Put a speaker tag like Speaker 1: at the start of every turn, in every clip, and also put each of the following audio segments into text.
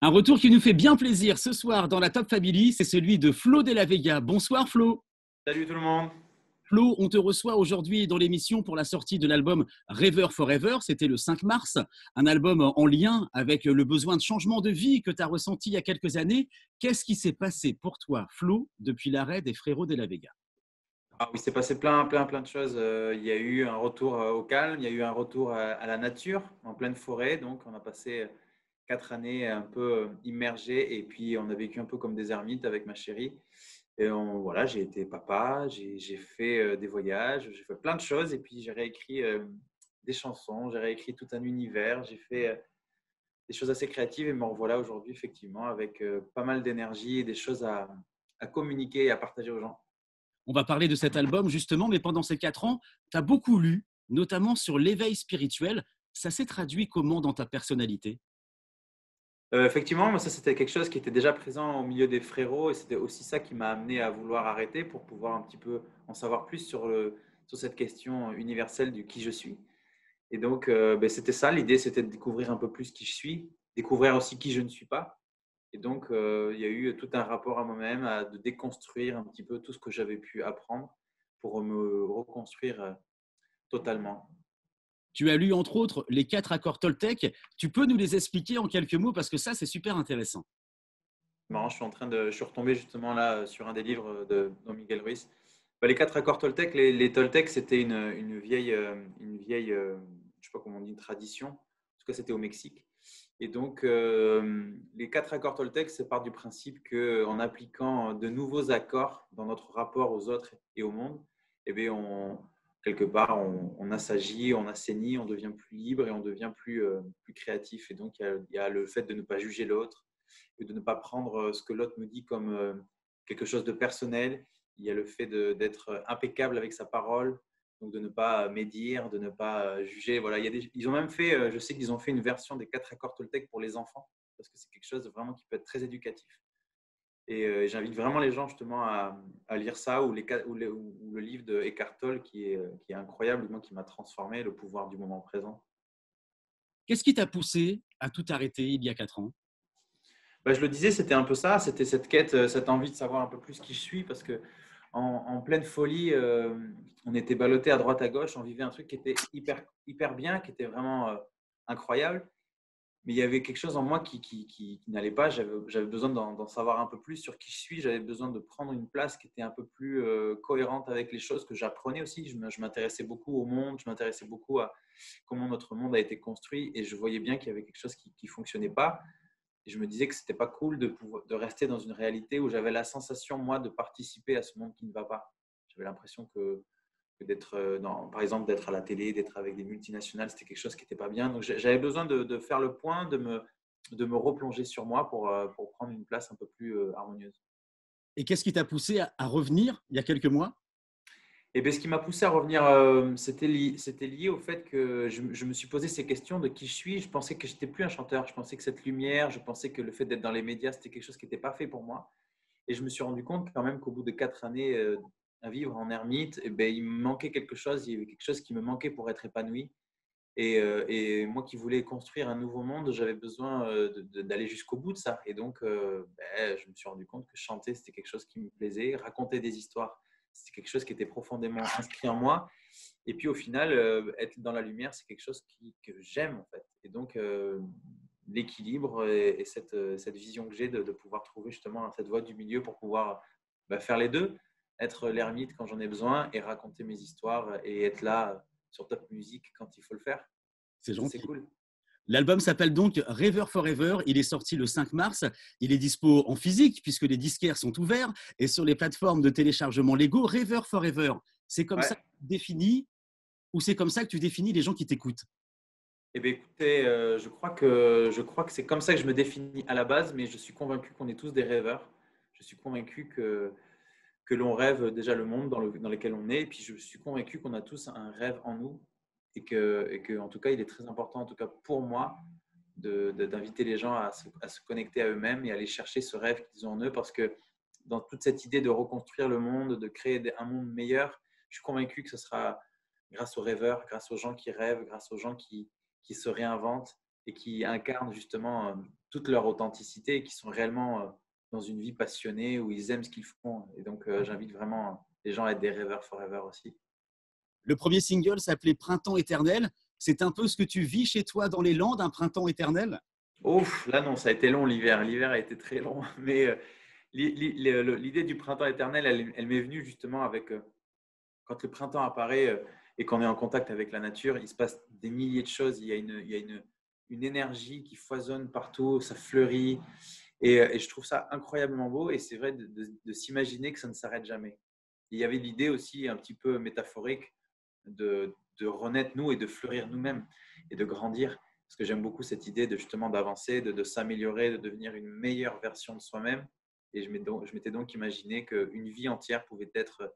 Speaker 1: Un retour qui nous fait bien plaisir ce soir dans la Top Family, c'est celui de Flo Della Vega. Bonsoir Flo.
Speaker 2: Salut tout le monde.
Speaker 1: Flo, on te reçoit aujourd'hui dans l'émission pour la sortie de l'album Rêveur Forever. C'était le 5 mars, un album en lien avec le besoin de changement de vie que tu as ressenti il y a quelques années. Qu'est-ce qui s'est passé pour toi, Flo, depuis l'arrêt des Frérots Della Vega?
Speaker 2: Ah oui, il s'est passé plein de choses. Il y a eu un retour au calme, il y a eu un retour à la nature, en pleine forêt. Donc, on a passé 4 années un peu immergés et puis on a vécu un peu comme des ermites avec ma chérie. Et voilà, j'ai été papa, j'ai fait des voyages, j'ai fait plein de choses et puis j'ai réécrit des chansons, j'ai réécrit tout un univers, j'ai fait des choses assez créatives et me revoilà aujourd'hui effectivement avec pas mal d'énergie et des choses à communiquer et à partager aux gens.
Speaker 1: On va parler de cet album justement, mais pendant ces 4 ans, tu as beaucoup lu, notamment sur l'éveil spirituel. Ça s'est traduit comment dans ta personnalité?
Speaker 2: Effectivement, moi, ça, c'était quelque chose qui était déjà présent au milieu des frérots et c'était aussi ça qui m'a amené à vouloir arrêter pour pouvoir un petit peu en savoir plus sur cette question universelle du qui je suis. Et donc, ben, c'était ça, l'idée, c'était de découvrir un peu plus qui je suis, découvrir aussi qui je ne suis pas. Et donc, il y a eu tout un rapport à moi-même, de déconstruire un petit peu tout ce que j'avais pu apprendre pour me reconstruire totalement.
Speaker 1: Tu as lu entre autres les 4 accords Toltec. Tu peux nous les expliquer en quelques mots parce que ça, c'est super intéressant.
Speaker 2: Marrant, je suis retombé justement là sur un des livres de Don Miguel Ruiz. Bah, les 4 accords Toltec, les Toltecs, c'était une vieille, je sais pas comment on dit, une tradition. En tout cas, c'était au Mexique. Et donc, les 4 accords Toltecs, c'est part du principe qu'en appliquant de nouveaux accords dans notre rapport aux autres et au monde, eh bien, quelque part, on assagit, on assainit, on devient plus libre et on devient plus créatif. Et donc, il y a le fait de ne pas juger l'autre et de ne pas prendre ce que l'autre nous dit comme quelque chose de personnel. Il y a le fait d'être impeccable avec sa parole, donc de ne pas médire, de ne pas juger. Voilà, ils ont même fait, je sais qu'ils ont fait une version des 4 accords Toltec pour les enfants, parce que c'est quelque chose vraiment qui peut être très éducatif. Et j'invite vraiment les gens justement à lire ça ou le livre de Eckhart Tolle qui est incroyable, moi qui m'a transformé, Le pouvoir du moment présent.
Speaker 1: Qu'est-ce qui t'a poussé à tout arrêter il y a 4 ans?
Speaker 2: Bah, je le disais, c'était un peu ça, c'était cette quête, cette envie de savoir un peu plus qui je suis, parce que en pleine folie, on était ballotté à droite à gauche, on vivait un truc qui était hyper bien, qui était vraiment incroyable, mais il y avait quelque chose en moi qui n'allait pas. J'avais besoin d'en savoir un peu plus sur qui je suis, j'avais besoin de prendre une place qui était un peu plus cohérente avec les choses que j'apprenais aussi. Je m'intéressais beaucoup au monde, je m'intéressais beaucoup à comment notre monde a été construit, et je voyais bien qu'il y avait quelque chose qui ne fonctionnait pas. Et je me disais que c'était pas cool de rester dans une réalité où j'avais la sensation, moi, de participer à ce monde qui ne va pas. J'avais l'impression que d'être, par exemple, d'être à la télé, d'être avec des multinationales, c'était quelque chose qui n'était pas bien. Donc, j'avais besoin de faire le point, de me replonger sur moi pour prendre une place un peu plus harmonieuse.
Speaker 1: Et qu'est-ce qui t'a poussé à revenir il y a quelques mois?
Speaker 2: Et bien, ce qui m'a poussé à revenir, c'était lié au fait que je me suis posé ces questions de qui je suis. Je pensais que je n'étais plus un chanteur. Je pensais que cette lumière, je pensais que le fait d'être dans les médias, c'était quelque chose qui n'était pas fait pour moi. Et je me suis rendu compte quand même qu'au bout de 4 années à vivre en ermite, eh ben, il me manquait quelque chose. Il y avait quelque chose qui me manquait pour être épanoui. Et moi qui voulais construire un nouveau monde, j'avais besoin d'aller jusqu'au bout de ça. Et donc, ben, je me suis rendu compte que chanter, c'était quelque chose qui me plaisait. Raconter des histoires, c'était quelque chose qui était profondément inscrit en moi. Et puis au final, être dans la lumière, c'est quelque chose que j'aime en fait. Et donc, l'équilibre et cette vision que j'ai de pouvoir trouver justement cette voie du milieu pour pouvoir faire les deux, être l'ermite quand j'en ai besoin et raconter mes histoires et être là sur Top Music quand il faut le faire.
Speaker 1: C'est
Speaker 2: Ça, c'est
Speaker 1: gentil.
Speaker 2: cool.
Speaker 1: L'album s'appelle donc Rêveur Forever. Il est sorti le 5 mars. Il est dispo en physique puisque les disquaires sont ouverts et sur les plateformes de téléchargement légaux. Rêveur Forever, c'est comme ça
Speaker 2: Ouais.
Speaker 1: que tu définis ou c'est comme ça que tu définis les gens qui t'écoutent?
Speaker 2: Eh bien, écoutez, je crois que c'est comme ça que je me définis à la base, mais je suis convaincu qu'on est tous des rêveurs. Je suis convaincu que l'on rêve déjà le monde dans lequel on est. Et puis, je suis convaincu qu'on a tous un rêve en nous et que, en tout cas, il est très important, en tout cas pour moi, d'inviter les gens à se connecter à eux-mêmes et à aller chercher ce rêve qu'ils ont en eux. Parce que dans toute cette idée de reconstruire le monde, de créer un monde meilleur, je suis convaincu que ce sera grâce aux rêveurs, grâce aux gens qui rêvent, grâce aux gens qui se réinventent et qui incarnent justement toute leur authenticité et qui sont réellement dans une vie passionnée où ils aiment ce qu'ils font. Et donc, j'invite vraiment les gens à être des rêveurs forever aussi.
Speaker 1: Le premier single s'appelait Printemps éternel. C'est un peu ce que tu vis chez toi dans les Landes, un printemps éternel?
Speaker 2: Ouf, là non, ça a été long l'hiver. L'hiver a été très long. Mais l'idée du printemps éternel, elle m'est venue justement avec quand le printemps apparaît et qu'on est en contact avec la nature, il se passe des milliers de choses. Il y a une énergie qui foisonne partout, ça fleurit. Et je trouve ça incroyablement beau. Et c'est vrai de s'imaginer que ça ne s'arrête jamais. Il y avait l'idée aussi un petit peu métaphorique de renaître nous et de fleurir nous-mêmes et de grandir. Parce que j'aime beaucoup cette idée de justement d'avancer, de s'améliorer, de devenir une meilleure version de soi-même. Et je m'étais donc imaginé qu'une vie entière pouvait être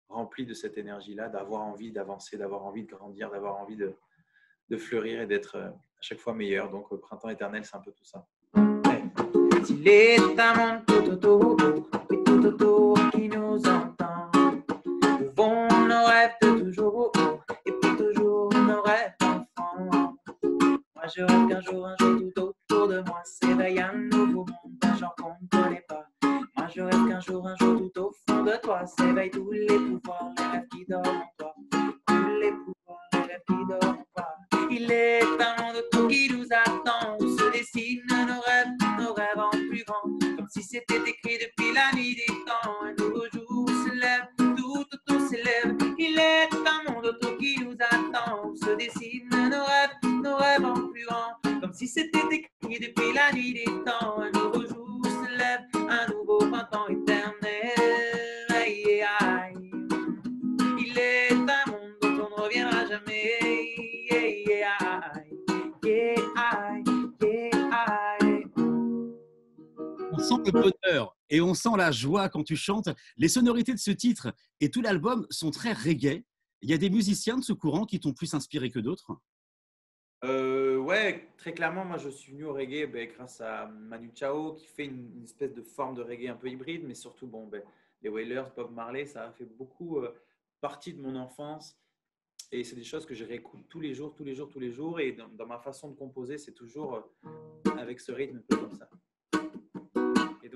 Speaker 2: remplie de cette énergie-là, d'avoir envie d'avancer, d'avoir envie de grandir, d'avoir envie de fleurir et d'être à chaque fois meilleur. Donc, printemps éternel, c'est un peu tout ça. S'il est un monde tout autour, et tout autour qui nous entend, pouvons nos rêves de toujours, et pour toujours nos rêves d'enfants. Moi je rêve qu'un jour tout autour de moi s'éveille un nouveau monde, un genre qu'on ne connaît pas. Moi je rêve qu'un jour tout au fond de toi s'éveillent tous les pouvoirs, les rêves qui dorment en toi. Tous les pouvoirs, les rêves qui dorment en toi. Il est un monde autour qui nous attend, où se dessinent nos rêves en plus grand. Comme si c'était écrit depuis la nuit des temps, un nouveau jour se lève, tout autour s'élève. Il est un monde autour qui nous attend, où se dessinent nos rêves en plus grand. Comme si c'était écrit depuis la nuit des temps, un nouveau jour se lève, un nouveau printemps éternel. Aïe, aïe. Il est un monde dont on ne reviendra jamais. Yeah, aïe. Yeah, aïe. Yeah, aïe.
Speaker 1: On sent le bonheur et on sent la joie quand tu chantes. Les sonorités de ce titre et tout l'album sont très reggae. Il y a des musiciens de ce courant qui t'ont plus inspiré que d'autres?
Speaker 2: Ouais, très clairement, moi je suis venu au reggae grâce à Manu Chao qui fait une espèce de forme de reggae un peu hybride, mais surtout les Wailers, Bob Marley, ça a fait beaucoup partie de mon enfance et c'est des choses que je réécoute tous les jours, tous les jours, tous les jours et dans ma façon de composer, c'est toujours avec ce rythme un peu comme ça. Et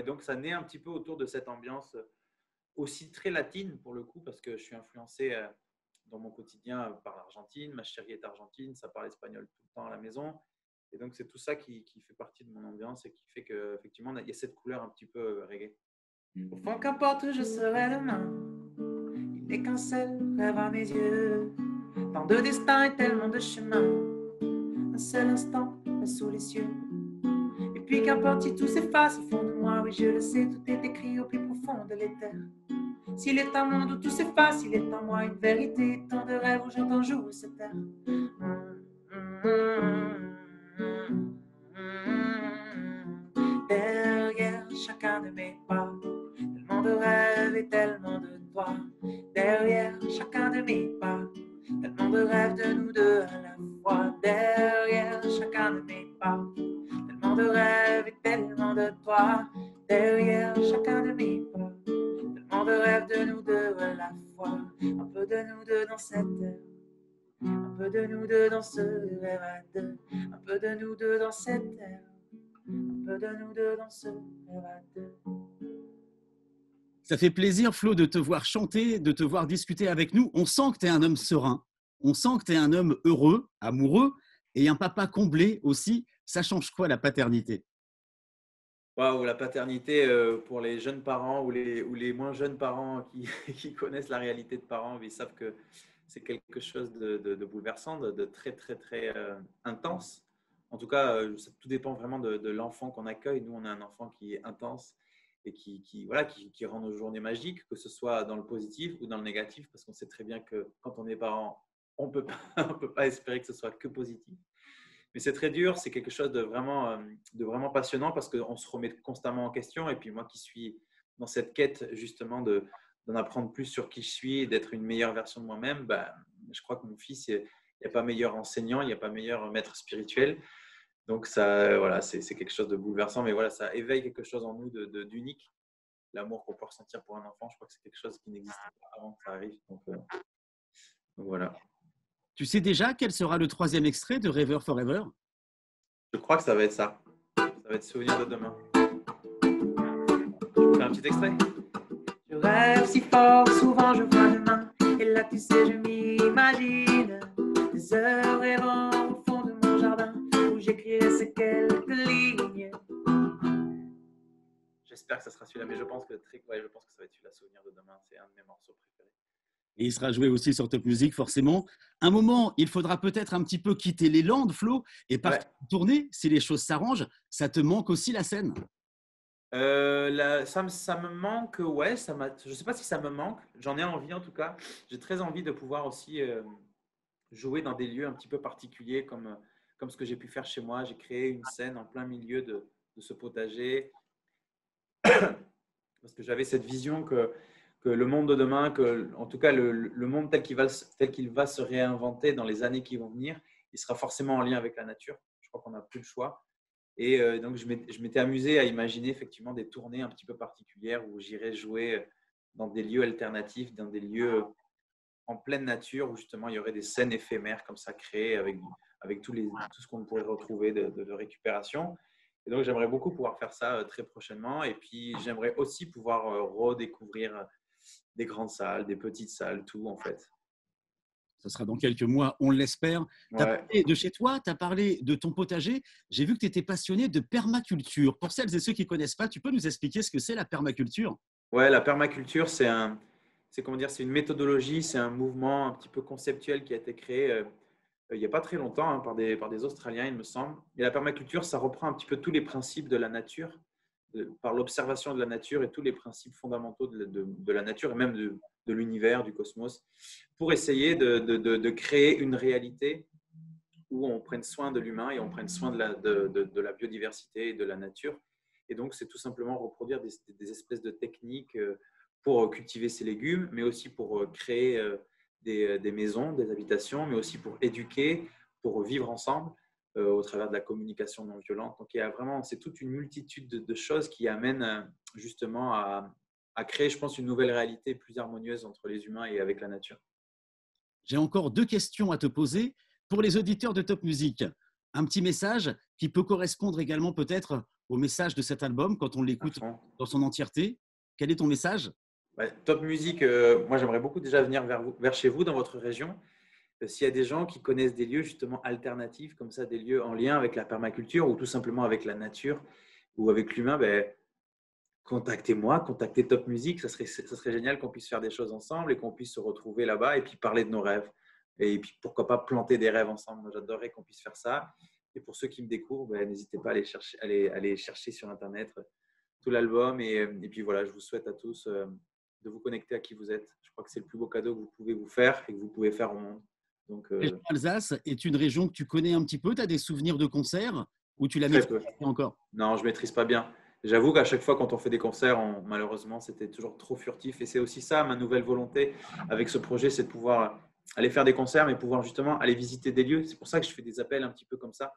Speaker 2: donc ça naît un petit peu autour de cette ambiance aussi très latine pour le coup parce que je suis influencé dans mon quotidien par l'Argentine. Ma chérie est argentine, ça parle espagnol tout le temps à la maison. Et donc, c'est tout ça qui fait partie de mon ambiance et qui fait qu'effectivement, il y a cette couleur un petit peu reggae. Au fond, qu'importe où je serai demain, il n'est qu'un seul rêve à mes yeux. Tant de destins et tellement de chemins, un seul instant sous les cieux. Et puis qu'importe si tout s'efface au fond de moi, oui je le sais, tout est écrit au plus profond de l'éther. S'il est un monde où tout s'efface, il est en moi une vérité, tant de rêves où j'entends jouer cette terre. Derrière chacun de mes pas, tellement de rêves et tellement de toi. Derrière chacun de mes pas, tellement de rêves de nous deux à la fois. Derrière chacun de mes pas, tellement de rêves et tellement de toi. Derrière chacun de mes pas, tellement de rêves de nous deux à la fois. Un peu de nous deux dans cette terre, un peu de nous deux dans ce rêve à deux. Un peu de nous deux dans cette terre, un peu de nous deux dans ce rêve à deux.
Speaker 1: Ça fait plaisir, Flo, de te voir chanter, de te voir discuter avec nous. On sent que tu es un homme serein, on sent que tu es un homme heureux, amoureux et un papa comblé aussi. Ça change quoi la paternité?
Speaker 2: Waouh, la paternité pour les jeunes parents ou les moins jeunes parents qui connaissent la réalité de parents, ils savent que c'est quelque chose de bouleversant, de très, très, très intense. En tout cas, tout dépend vraiment de l'enfant qu'on accueille. Nous, on a un enfant qui est intense et voilà, qui rend nos journées magiques, que ce soit dans le positif ou dans le négatif, parce qu'on sait très bien que quand on est parent, on peut pas, on peut pas espérer que ce soit que positif. Mais c'est très dur, c'est quelque chose de vraiment passionnant parce qu'on se remet constamment en question. Et puis moi qui suis dans cette quête justement d'en apprendre plus sur qui je suis et d'être une meilleure version de moi-même, je crois que mon fils, il n'y a pas meilleur enseignant, il n'y a pas meilleur maître spirituel. Donc ça, voilà, c'est quelque chose de bouleversant, mais voilà, ça éveille quelque chose en nous d'unique. L'amour qu'on peut ressentir pour un enfant, je crois que c'est quelque chose qui n'existait pas avant que ça arrive. Donc voilà.
Speaker 1: Tu sais déjà quel sera le troisième extrait de Rêveur Forever?
Speaker 2: Je crois que ça va être ça. Ça va être Souvenir de demain. Je vous fais un petit extrait. Je rêve si fort, souvent je vois demain. Et là, tu sais, je m'imagine des heures rêvant au fond de mon jardin où j'écrirai ces quelques lignes. J'espère que ça sera celui-là, mais je pense que je pense que ça va être celui-là, Souvenir de demain. C'est un de mes morceaux préférés.
Speaker 1: Et il sera joué aussi sur Top Music, forcément. Un moment, il faudra peut-être un petit peu quitter les Landes, Flo, et
Speaker 2: Ouais.
Speaker 1: partir tourner, si les choses s'arrangent. Ça te manque aussi la scène?
Speaker 2: Ça me manque, ouais, je ne sais pas si ça me manque, j'en ai envie en tout cas. J'ai très envie de pouvoir aussi jouer dans des lieux un petit peu particuliers comme ce que j'ai pu faire chez moi. J'ai créé une scène en plein milieu de ce potager parce que j'avais cette vision que le monde de demain, en tout cas le monde tel qu'il va se réinventer dans les années qui vont venir, il sera forcément en lien avec la nature. Je crois qu'on n'a plus le choix. Et donc, je m'étais amusé à imaginer effectivement des tournées un petit peu particulières où j'irais jouer dans des lieux alternatifs, dans des lieux en pleine nature où justement il y aurait des scènes éphémères comme ça créées avec tout ce qu'on pourrait retrouver de récupération. Et donc, j'aimerais beaucoup pouvoir faire ça très prochainement. Et puis, j'aimerais aussi pouvoir redécouvrir des grandes salles, des petites salles, tout en fait.
Speaker 1: Ce sera dans quelques mois, on l'espère. Tu as
Speaker 2: Ouais.
Speaker 1: parlé de chez toi, tu as parlé de ton potager. J'ai vu que tu étais passionné de permaculture. Pour celles et ceux qui ne connaissent pas, tu peux nous expliquer ce que c'est la permaculture?
Speaker 2: Ouais, la permaculture, comment dire, c'est une méthodologie, c'est un mouvement un petit peu conceptuel qui a été créé il n'y a pas très longtemps par des Australiens, il me semble. Et la permaculture, ça reprend un petit peu tous les principes de la nature, par l'observation de la nature et tous les principes fondamentaux de la nature et même de l'univers, du cosmos, pour essayer de créer une réalité où on prenne soin de l'humain et on prenne soin de la biodiversité et de la nature. Et donc, c'est tout simplement reproduire des espèces de techniques pour cultiver ces légumes, mais aussi pour créer des maisons, des habitations, mais aussi pour éduquer, pour vivre ensemble au travers de la communication non violente. Donc, il y a vraiment, c'est toute une multitude de choses qui amènent justement à créer, je pense, une nouvelle réalité plus harmonieuse entre les humains et avec la nature.
Speaker 1: J'ai encore deux questions à te poser. Pour les auditeurs de Top Music, un petit message qui peut correspondre également peut-être au message de cet album quand on
Speaker 2: À
Speaker 1: l'écoute
Speaker 2: fond.
Speaker 1: dans son entièreté. Quel est ton message?
Speaker 2: Ouais, Top Music, moi j'aimerais beaucoup déjà venir vers chez vous, dans votre région. S'il y a des gens qui connaissent des lieux justement alternatifs, comme ça, des lieux en lien avec la permaculture ou tout simplement avec la nature ou avec l'humain, ben, contactez-moi, contactez Top Music. Ça serait génial qu'on puisse faire des choses ensemble et qu'on puisse se retrouver là-bas et puis parler de nos rêves. Et puis pourquoi pas planter des rêves ensemble. Moi, j'adorerais qu'on puisse faire ça. Et pour ceux qui me découvrent, ben, n'hésitez pas à aller chercher sur Internet tout l'album. Et puis voilà, je vous souhaite à tous de vous connecter à qui vous êtes. Je crois que c'est le plus beau cadeau que vous pouvez vous faire et que vous pouvez faire au monde. Donc,
Speaker 1: La région Alsace est une région que tu connais un petit peu. Tu as des souvenirs de concerts ou tu la
Speaker 2: très
Speaker 1: maîtrises
Speaker 2: peu.
Speaker 1: pas encore?
Speaker 2: Non, je ne maîtrise pas bien. J'avoue qu'à chaque fois, quand on fait des concerts, malheureusement, c'était toujours trop furtif. Et c'est aussi ça, ma nouvelle volonté avec ce projet, c'est de pouvoir aller faire des concerts, mais pouvoir justement aller visiter des lieux. C'est pour ça que je fais des appels un petit peu comme ça,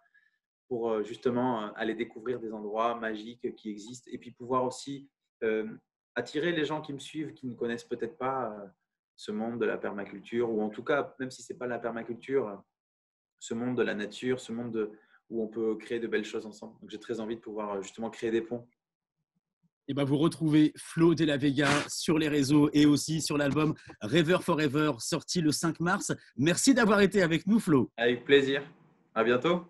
Speaker 2: pour justement aller découvrir des endroits magiques qui existent. Et puis pouvoir aussi euh, attirer les gens qui me suivent, qui ne connaissent peut-être pas ce monde de la permaculture, ou en tout cas, même si ce n'est pas la permaculture, ce monde de la nature, où on peut créer de belles choses ensemble. Donc, j'ai très envie de pouvoir justement créer des ponts.
Speaker 1: Et ben, vous retrouvez Flo de la Vega sur les réseaux et aussi sur l'album Rêveur Forever, sorti le 5 mars. Merci d'avoir été avec nous, Flo.
Speaker 2: Avec plaisir. À bientôt.